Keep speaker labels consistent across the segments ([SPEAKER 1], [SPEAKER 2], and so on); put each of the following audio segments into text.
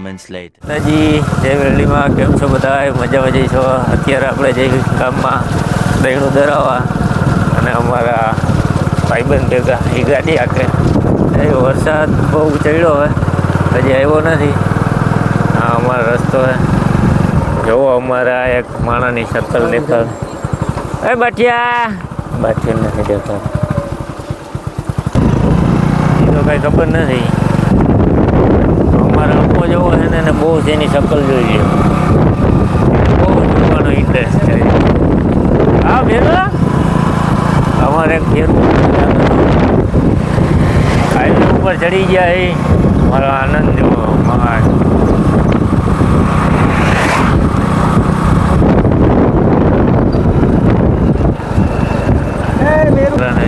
[SPEAKER 1] moments later.
[SPEAKER 2] દાદાજી જય વેરડીમાં કેમ છો બધા? મજામાં જઈશો. અત્યારે આપણે જઈ ગામમાં દહીણું ધરાવવા અને અમારા ભાઈબંધ ભેગા એ ગાડી આખે. એ વરસાદ બહુ ચડ્યો હોય, હજી આવ્યો નથી. હા, અમારો રસ્તો હે. જોવો અમારા એક માણાની શકલ દેખાય. એ બાઠિયા નથી દેખાતા. એ તો કઈ ખબર નથી. અમારા લોકો જેવો છે ને એને બહુ એની શકલ જોઈ લે, બહુ જોવાનો ઇન્ટરેસ્ટ છે. હા ભેગા અમારે એક ફેર હાઈવે ઉપર ચડી ગયા એ મારો આનંદ જેવો મહાન.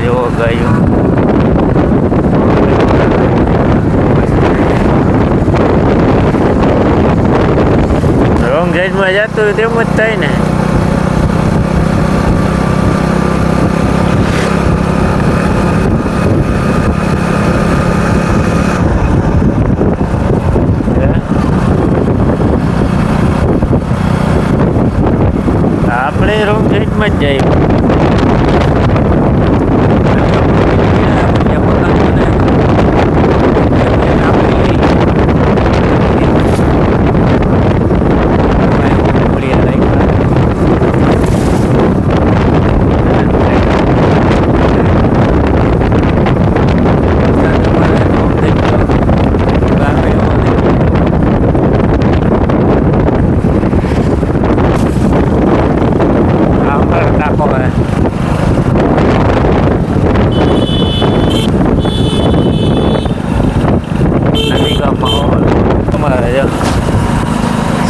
[SPEAKER 2] જેવો ગાયું રોંગ સાઈડમાં જતું હોય તેમ જ થાય ને. આપણે રોંગ સાઈડમાં જ જઈએ.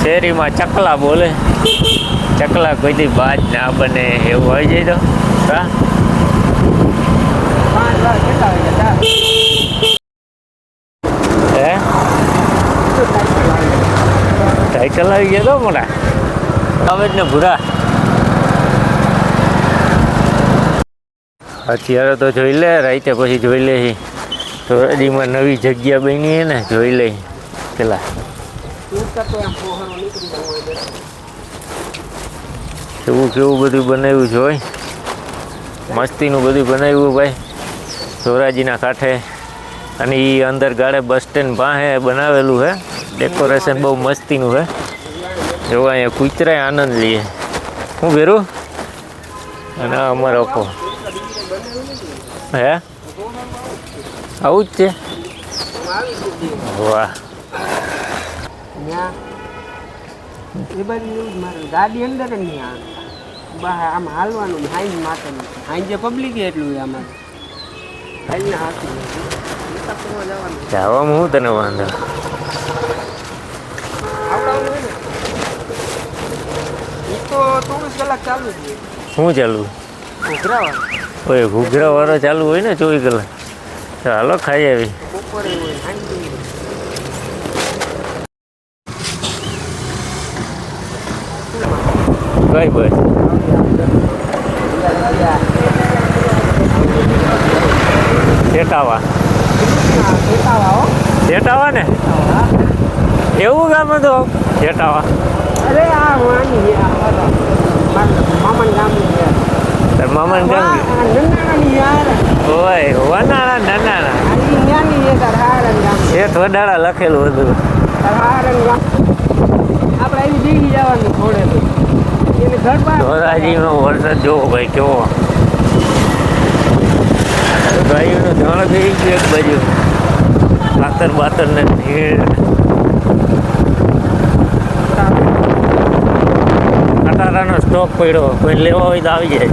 [SPEAKER 2] શેરીમાં ચકલા બોલે, ચકલા કોઈથી બાજ ના બને એવું હોય જાય તો. હા હે સાયકલ આવી ગયા તો મોટા આવે જ ને ભૂરા. અત્યારે તો જોઈ લે, રાતે પછી જોઈ લે. ધોરાજીમાં નવી જગ્યા બની છે ને, જોઈ લે પેલા કેવું બધું બનાવ્યું છે હોય. મસ્તીનું બધું બનાવ્યું ભાઈ ધોરાજીના કાંઠે. અને એ અંદર ગાળે બસ સ્ટેન્ડ પાસે બનાવેલું છે. ડેકોરેશન બહુ મસ્તીનું છે. જો અહીંયા કૂતરાય આનંદ લઈએ. હું ભેરું અને અમારો ઓપો હે આવું જ છે. વાહ
[SPEAKER 3] ગાડી અંદર જ નહીં આવે, બહાર આમ હાલવાનું હાઈન માટે હાઈન જે પબ્લિક એટલું આમાં
[SPEAKER 2] જવામાં હું તને વાંધો
[SPEAKER 3] તો 24 કલાક ચાલુ જ હોય.
[SPEAKER 2] શું ચાલુ હોય? ઘૂઘરા વાળો ચાલુ હોય ને 24 કલાક. ચાલો ખાઈ આવી.
[SPEAKER 3] બપોરે હોય સાંજે
[SPEAKER 2] કઈ બસ જેટાવા ને એવું ગામ હતું જેટાવા.
[SPEAKER 3] અરે આ મામન ગામ
[SPEAKER 2] મામન ગામ હોય વનાળા નાના શેઠ વડાળા લખેલું હતું.
[SPEAKER 3] આપણે આવી દીધી જવાનું થોડે
[SPEAKER 2] ધોરાજીનો વરસાદ જોવો ભાઈ કેવો. ગાયોનું ધણ થઈ ગયું એક બાજુ, બાતર ને ભીડ. કટારાનો સ્ટોક પડ્યો, કોઈ લેવા હોય તો આવી જાય.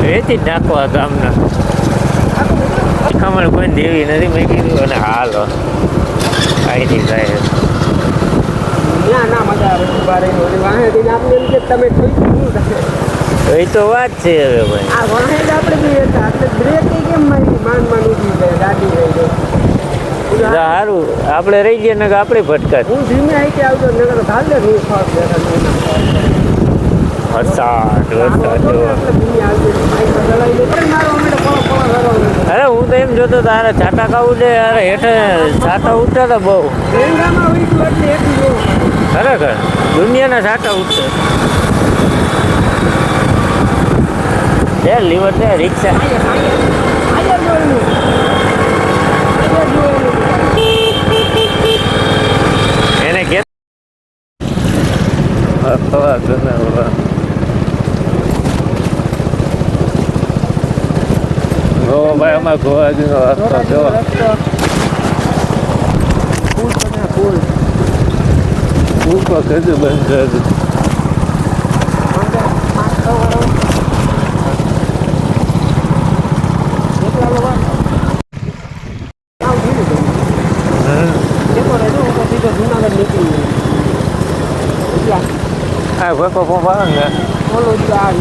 [SPEAKER 2] વેચી જ નાખવા ગામના. ખમણ કોઈ દેવી નથી. મેં કીધું અને હાલો આવી જાય. એ તો વાત છે હવે ભાઈ. સારું આપણે રહી ગયા ને આપણે ભટકાત.
[SPEAKER 3] હું ધીમે આવી આવતો
[SPEAKER 2] અરે હું તો એમ જોતો ગયો તો તારે છાટા ખાવું છે યાર હેઠે છાટા ઉઠતા હતા બહુ
[SPEAKER 3] રેંગામાં ઉડ્યું એટલે એટલું જોવું પડે.
[SPEAKER 2] ખરેખર દુનિયાના છાટા ઉઠશે છે લીવર છે રિક્ષા
[SPEAKER 3] આયા જોવાનું. આયા જોવાનું.
[SPEAKER 2] એને કે ભાઈ અમારે ગોવાજીનો રસ્તો જો
[SPEAKER 3] પુલ બને પુલ.
[SPEAKER 2] ઉપર કીધું બંધ કરી દીધું.
[SPEAKER 3] અંદર પાંચ છ વાળો. કેટલા લોકો? આવ ધીરું ધીરું. દેખો રે જો ઉપર સીધો જુનાગઢ નીકળી ગયો. એટલા
[SPEAKER 2] આ ભકો પંપ આવે ને
[SPEAKER 3] ઓલો જ આ